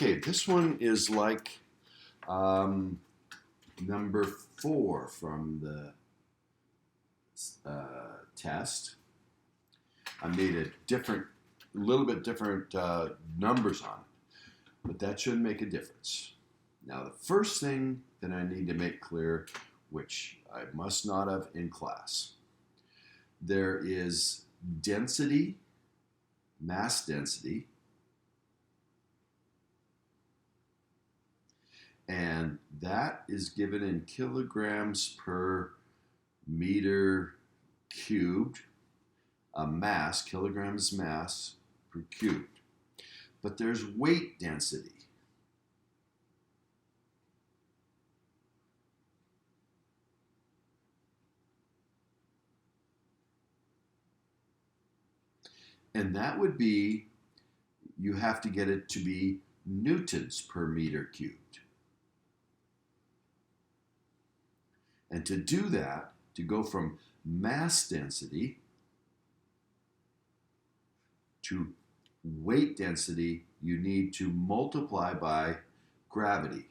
Okay, this one is like um, number 4 from the test. I made a little bit different numbers on it, but that shouldn't make a difference. Now, the first thing that I need to make clear, which I must not have in class, there is density, mass density, and that is given in kilograms per meter cubed, a mass, kilograms mass per cubed. But there's weight density. And that would be, you have to get it to be newtons per meter cubed. And to do that, to go from mass density to weight density, you need to multiply by gravity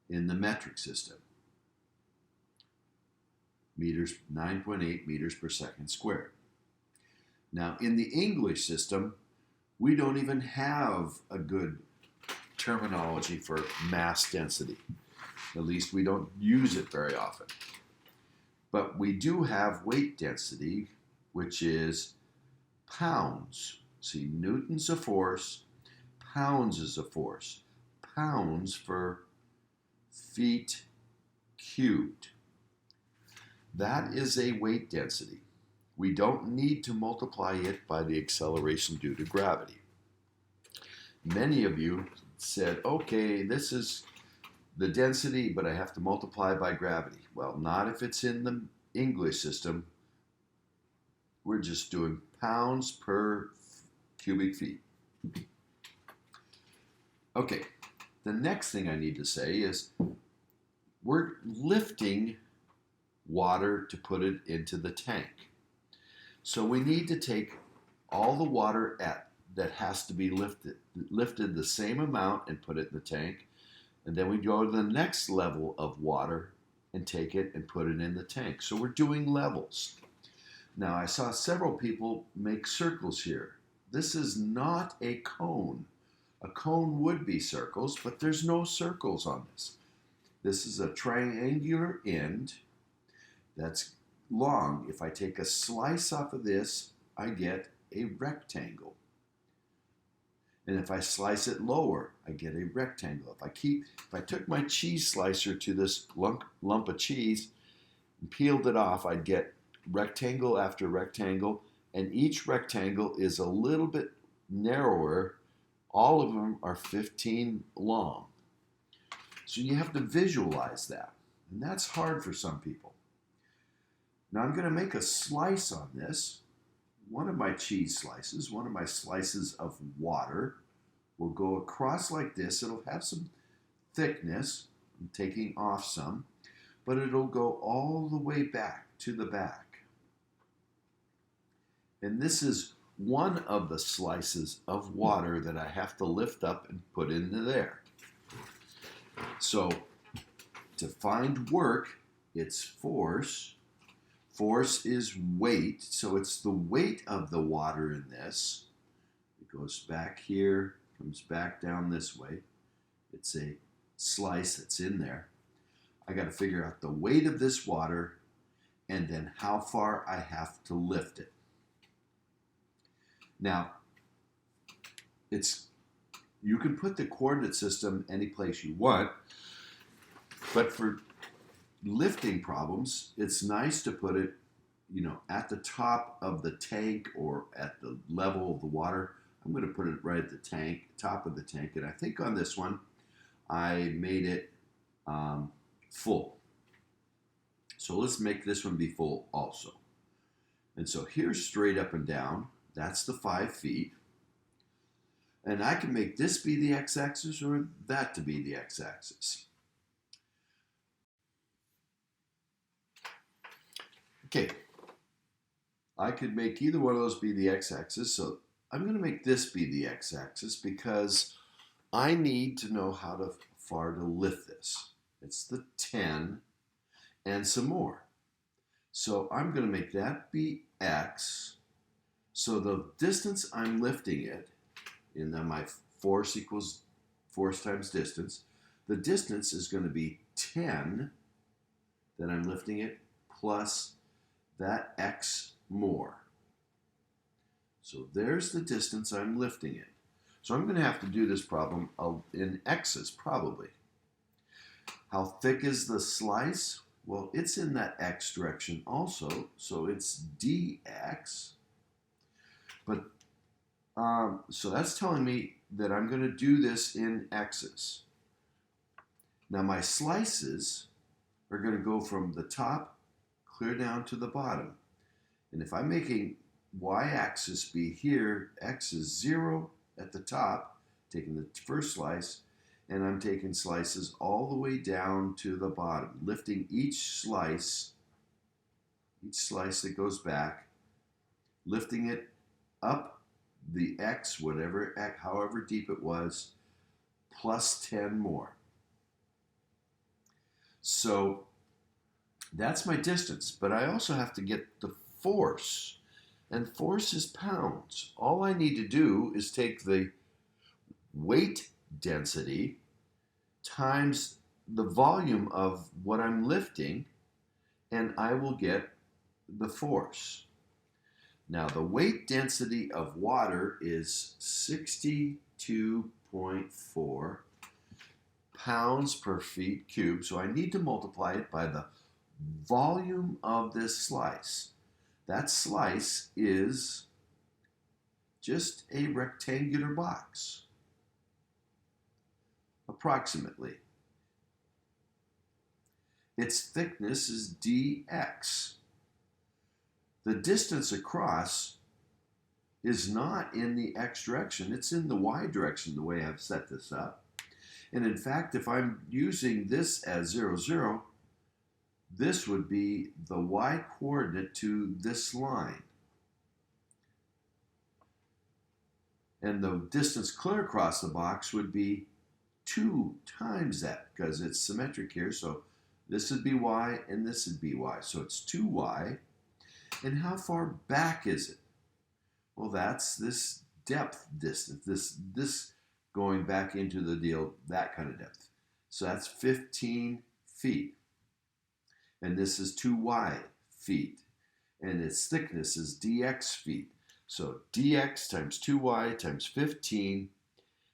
in the metric system. 9.8 meters per second squared. Now, in the English system, we don't even have a good terminology for mass density. At least we don't use it very often. But we do have weight density, which is pounds. See, newtons a force, pounds is a force. Pounds for feet cubed. That is a weight density. We don't need to multiply it by the acceleration due to gravity. Many of you said, okay, this is the density, but I have to multiply by gravity. Well, not if it's in the English system. We're just doing pounds per cubic feet. Okay, the next thing I need to say is we're lifting water to put it into the tank. So we need to take all the water that has to be lifted the same amount and put it in the tank. And then we go to the next level of water and take it and put it in the tank. So we're doing levels. Now, I saw several people make circles here. This is not a cone. A cone would be circles, but there's no circles on this. This is a triangular end that's long. If I take a slice off of this, I get a rectangle. And if I slice it lower, I get a rectangle. If I took my cheese slicer to this lump of cheese and peeled it off, I'd get rectangle after rectangle, and each rectangle is a little bit narrower. All of them are 15 long. So you have to visualize that, and that's hard for some people. Now I'm going to make a slice on this. One of my cheese slices, one of my slices of water will go across like this. It'll have some thickness. I'm taking off some, but it'll go all the way back to the back. And this is one of the slices of water that I have to lift up and put into there. So to find work, it's force. Force is weight, so it's the weight of the water in this. It goes back here, comes back down this way. It's a slice that's in there. I got to figure out the weight of this water and then how far I have to lift it. Now, you can put the coordinate system any place you want, but for lifting problems, it's nice to put it, at the top of the tank or at the level of the water. I'm going to put it right at the top of the tank. And I think on this one, I made it full. So let's make this one be full also. And so here's straight up and down. That's the 5 feet. And I can make this be the x-axis or that to be the x-axis. Okay, I could make either one of those be the x-axis, so I'm going to make this be the x-axis because I need to know how far to lift this. It's the 10 and some more. So I'm going to make that be x. So the distance I'm lifting it, in my force equals force times distance, the distance is going to be 10 that I'm lifting it plus that x more. So there's the distance I'm lifting it. So I'm going to have to do this problem in x's probably. How thick is the slice? Well, it's in that x direction also, so it's dx. But so that's telling me that I'm going to do this in x's. Now my slices are going to go from the top clear down to the bottom. And if I'm making y-axis be here, x is 0 at the top, taking the first slice, and I'm taking slices all the way down to the bottom, lifting each slice that goes back, lifting it up the x, however deep it was, plus 10 more. So that's my distance, but I also have to get the force, and force is pounds. All I need to do is take the weight density times the volume of what I'm lifting, and I will get the force. Now, the weight density of water is 62.4 pounds per feet cubed, so I need to multiply it by the volume of this slice. That slice is just a rectangular box, approximately. Its thickness is dx. The distance across is not in the x direction, it's in the y direction the way I've set this up. And in fact, if I'm using this as 0, 0, this would be the y coordinate to this line. And the distance clear across the box would be 2 times that, because it's symmetric here. So this would be y and this would be y. So it's 2y. And how far back is it? Well, that's this depth distance, this going back into the deal, that kind of depth. So that's 15 feet. And this is 2y feet. And its thickness is dx feet. So dx times 2y times 15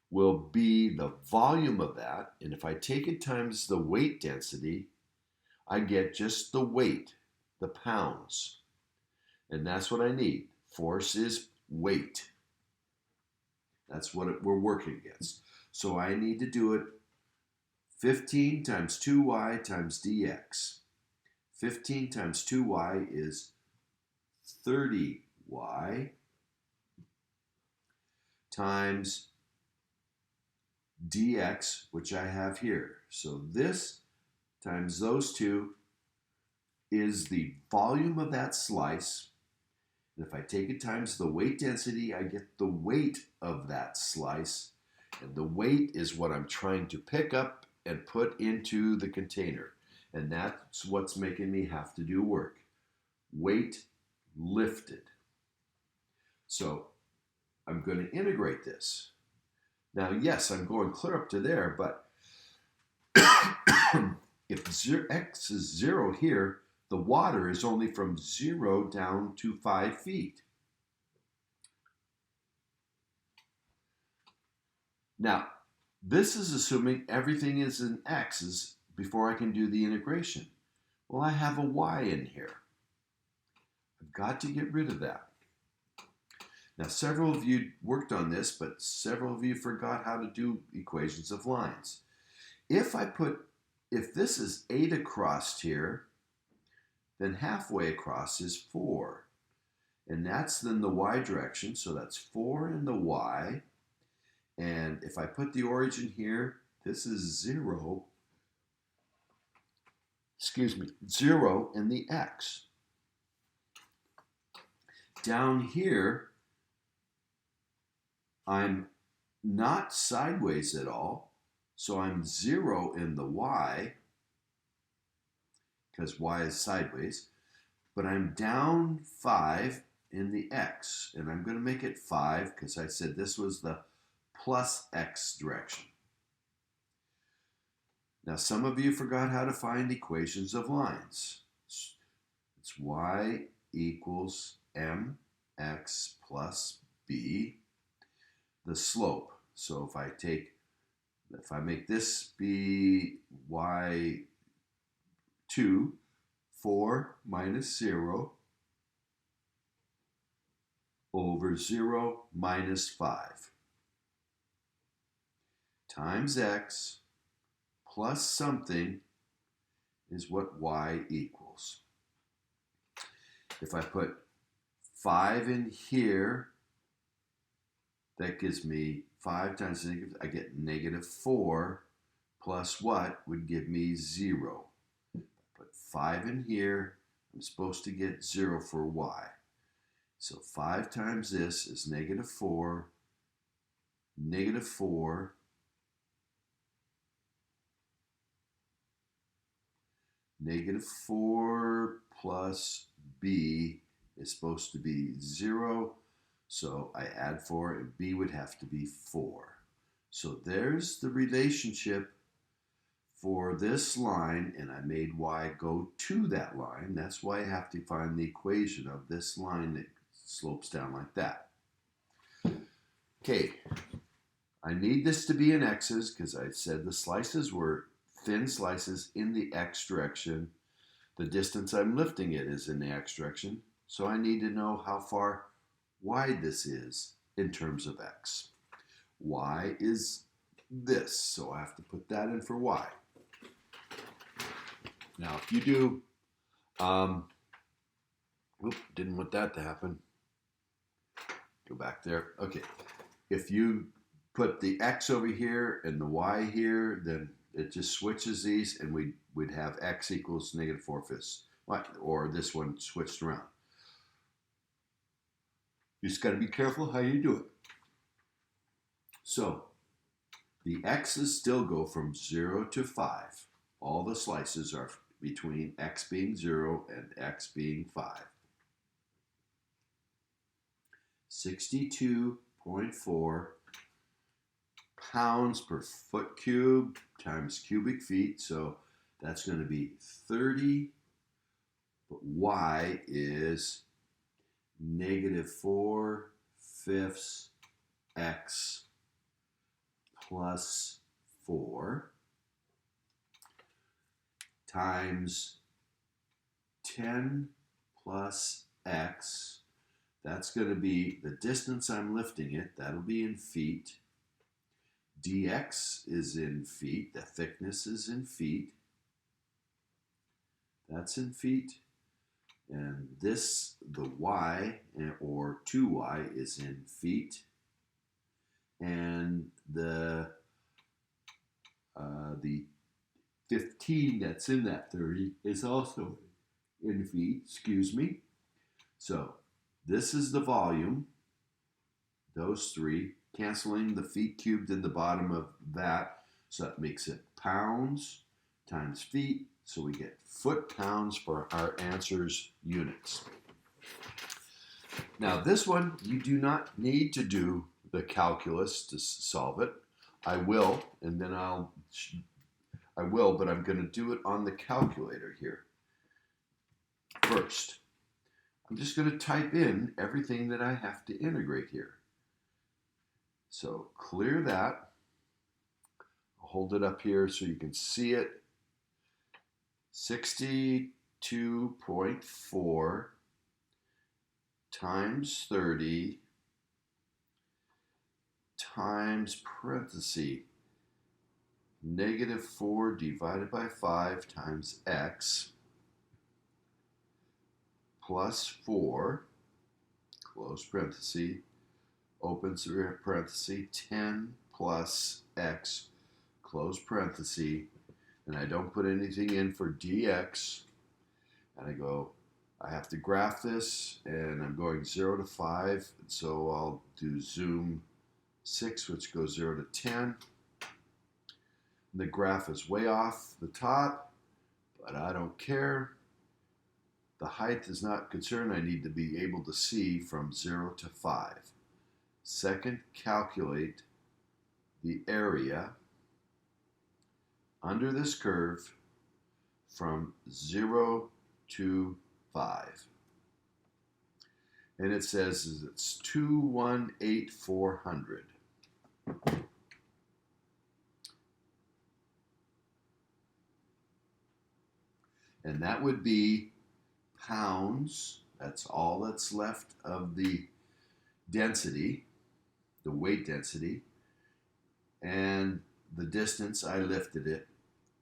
will be the volume of that. And if I take it times the weight density, I get just the weight, the pounds. And that's what I need. Force is weight. That's what we're working against. So I need to do it 15 times 2y times dx. 15 times 2y is 30y times dx, which I have here. So this times those two is the volume of that slice. And if I take it times the weight density, I get the weight of that slice. And the weight is what I'm trying to pick up and put into the container. And that's what's making me have to do work. Weight lifted. So I'm going to integrate this. Now, yes, I'm going clear up to there, but if x is 0 here, the water is only from 0 down to 5 feet. Now, this is assuming everything is in x's before I can do the integration. Well, I have a y in here. I've got to get rid of that. Now, several of you worked on this, but several of you forgot how to do equations of lines. If this is 8 across here, then halfway across is 4. And that's then the y direction, so that's 4 in the y. And if I put the origin here, this is 0. 0 in the x. Down here, I'm not sideways at all. So I'm 0 in the y, because y is sideways, but I'm down 5 in the x, and I'm going to make it 5 because I said this was the plus x direction. Now, some of you forgot how to find equations of lines. It's y equals mx plus b, the slope. So if I make this be y2, 4 minus 0 over 0 minus 5 times x plus something is what y equals. If I put 5 in here, that gives me 5 times negative, I get negative 4 plus what would give me 0. Put 5 in here, I'm supposed to get 0 for y. So 5 times this is negative 4, negative 4, negative 4 plus b is supposed to be 0. So I add 4 and b would have to be 4. So there's the relationship for this line, and I made y go to that line. That's why I have to find the equation of this line that slopes down like that. Okay, I need this to be in x's because I said the slices were thin slices in the x direction. The distance I'm lifting it is in the x direction, so I need to know how far wide this is in terms of x. Y is this, so I have to put that in for y. Now, if you do, didn't want that to happen. Go back there. Okay, if you put the x over here and the y here, then it just switches these, and we'd have x equals negative 4/5, or this one switched around. You just got to be careful how you do it. So the x's still go from 0 to 5. All the slices are between x being 0 and x being 5. 62.4 pounds per foot cube times cubic feet. So that's going to be 30. But y is negative 4/5 x plus 4 times 10 plus x. That's going to be the distance I'm lifting it. That'll be in feet. Dx is in feet. The thickness is in feet. That's in feet. And this, the y, or 2y, is in feet. And the 15 that's in that 30 is also in feet, excuse me. So this is the volume, those three, canceling the feet cubed in the bottom of that. So that makes it pounds times feet. So we get foot-pounds for our answers units. Now this one, you do not need to do the calculus to solve it. I will, and then I will, but I'm going to do it on the calculator here. First, I'm just going to type in everything that I have to integrate here. So clear that. I'll hold it up here so you can see it. 62.4 times 30 times parenthesis negative 4 divided by 5 times x plus 4, close parenthesis, open parenthesis, 10 plus x, close parenthesis, and I don't put anything in for dx, and I go, I have to graph this, and I'm going 0 to 5, so I'll do zoom 6, which goes 0 to 10. The graph is way off the top, but I don't care. The height is not concerned. I need to be able to see from 0 to 5. Second, calculate the area under this curve from 0 to 5. And it says it's 218,400. And that would be pounds. That's all that's left of the density, the weight density. And the distance I lifted it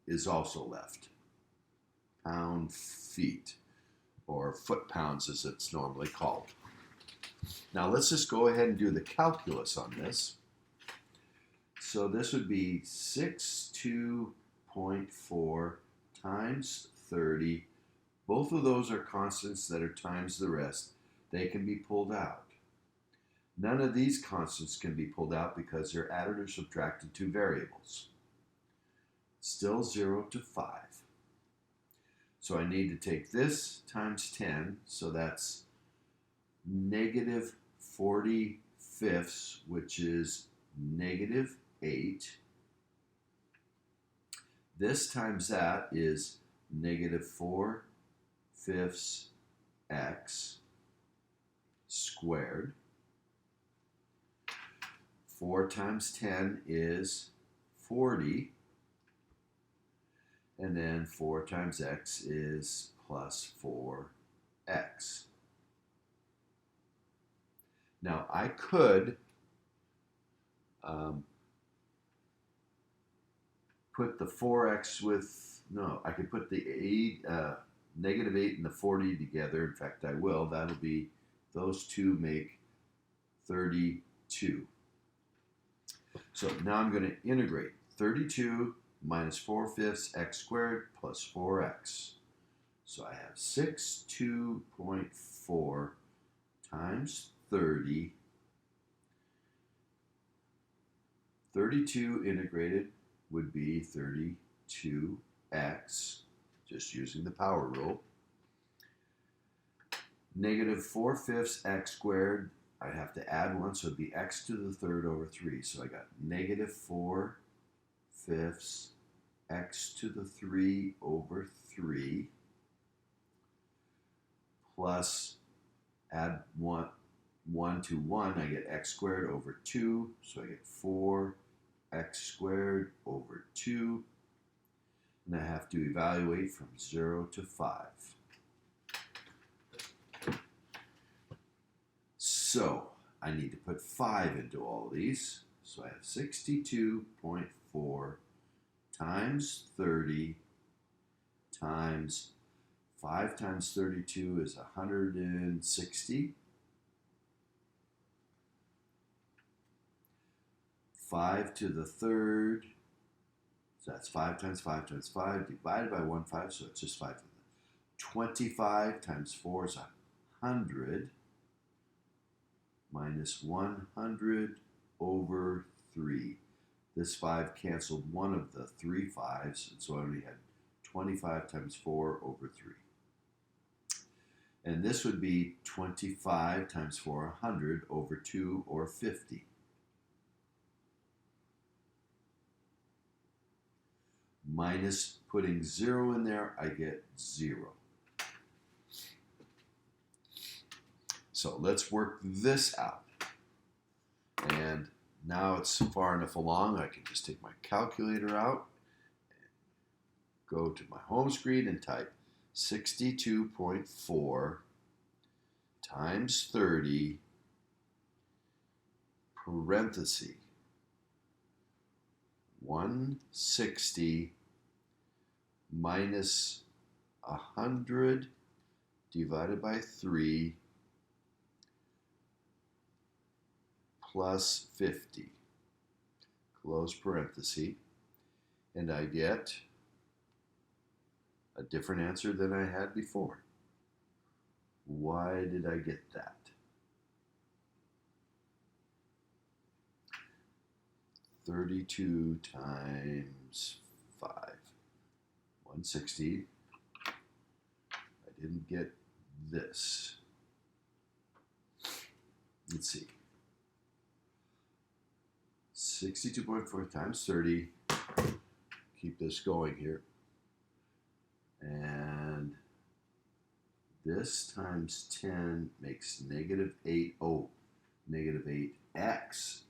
is also left. Pound feet, or foot pounds as it's normally called. Now let's just go ahead and do the calculus on this. So this would be 62.4 times 30. Both of those are constants that are times the rest. They can be pulled out. None of these constants can be pulled out because they're added or subtracted to variables. Still 0 to 5. So I need to take this times 10, so that's negative 40/5, which is negative 8. This times that is negative 4/5 x squared. 4 times 10 is 40. And then 4 times x is plus 4x. Now I could put the 4x with, no, I could put the negative 8 and the 40 together. In fact, I will. That'll be, those two make 32. So now I'm going to integrate 32 minus 4/5 x squared plus 4x. So I have 62.4 times 30. 32 integrated would be 32x, just using the power rule. Negative 4/5 x squared, I have to add 1, so it would be x to the third over 3. So I got negative 4/5 x to the 3 over 3 plus add 1 to 1, I get x squared over 2, so I get 4x squared over 2, and I have to evaluate from 0 to 5. So I need to put 5 into all of these, so I have 62.4 times 30 times 5 times 32 is 160. 5 to the third, so that's 5 times 5 times 5 divided by 1/5, so it's just 5 to the 25 times 4 is 100 minus 100 over 3. This 5 canceled one of the 3 5s, and so I only had 25 times 4 over 3. And this would be 25 times 4, 100 over 2, or 50. Minus putting 0 in there, I get 0. So let's work this out. And now it's far enough along, I can just take my calculator out, go to my home screen and type 62.4 times 30 parenthesis 160 minus 100 divided by 3 plus 50, close parenthesis, and I get a different answer than I had before. Why did I get that? 32 times 5. 160. I didn't get this. Let's see. 62.4 times 30. Keep this going here. And this times 10 makes negative 8. Oh, negative 8x.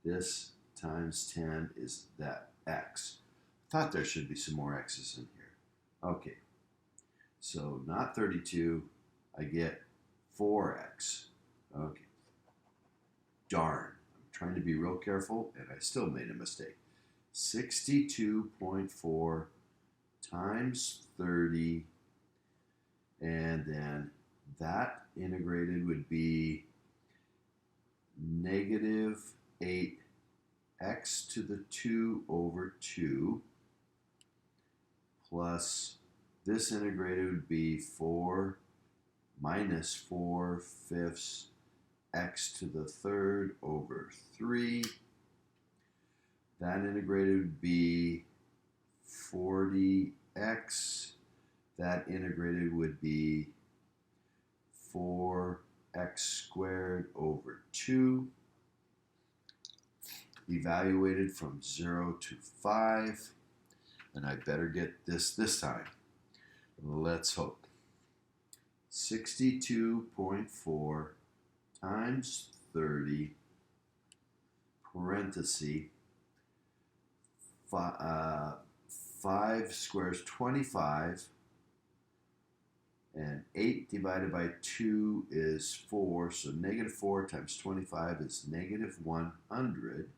This times 10 is that x. Thought there should be some more x's in here. Okay. So not 32. I get 4x. Okay. Darn. I'm trying to be real careful, and I still made a mistake. 62.4 times 30, and then that integrated would be negative 8x to the 2 over 2 plus this integrated would be 4 minus 4/5 x to the 3rd over 3. That integrated would be 40x. That integrated would be 4x squared over 2. Evaluated from 0 to 5. And I better get this time. Let's hope. 62.4 times 30, parenthesis, 5 squares 25, and 8 divided by 2 is 4, so negative 4 times 25 is negative 100.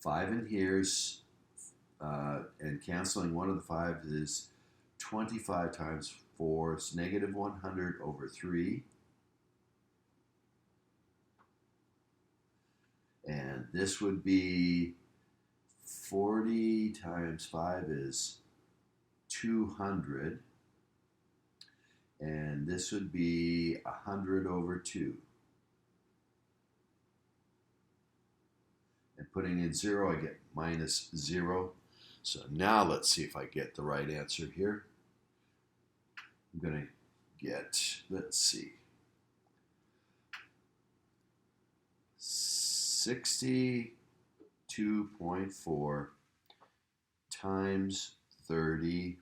5 in here's, and canceling one of the 5 is 25 times 4 is negative 100 over 3. And this would be 40 times 5 is 200. And this would be 100 over 2. And putting in 0, I get minus 0. So now let's see if I get the right answer here. I'm going to get, let's see, 62.4 times 30.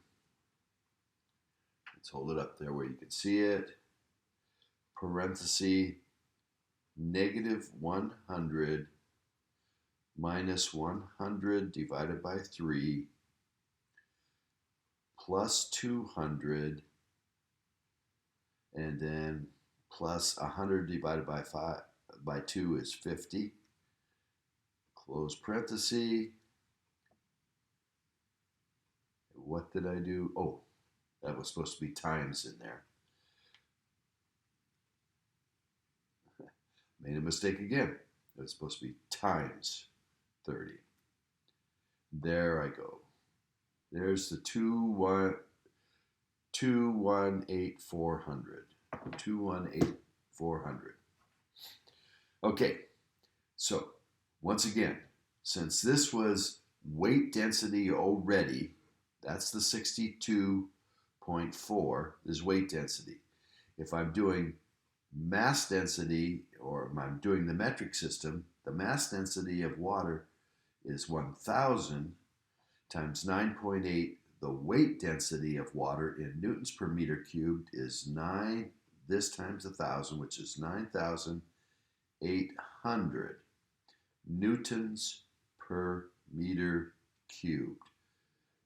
Let's hold it up there where you can see it. Parenthesis, negative 100 minus 100 divided by 3 plus 200, and then plus 100 divided by 2 is 50. Close parenthesis. What did I do? Oh, that was supposed to be times in there. Made a mistake again. It was supposed to be times 30. There I go. There's the 218,400. 218,400. Okay, so once again, since this was weight density already, that's the 62.4 is weight density. If I'm doing mass density, or I'm doing the metric system, the mass density of water is 1,000 times 9.8. The weight density of water in newtons per meter cubed is 9, this times 1,000, which is 9,800 newtons per meter cubed.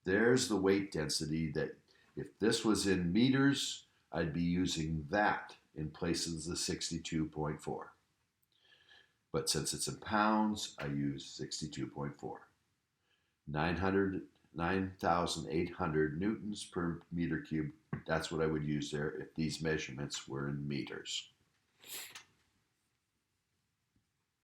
There's the weight density that if this was in meters, I'd be using that in place of the 62.4. But since it's in pounds, I use 62.4. 9,800 newtons per meter cubed. That's what I would use there if these measurements were in meters.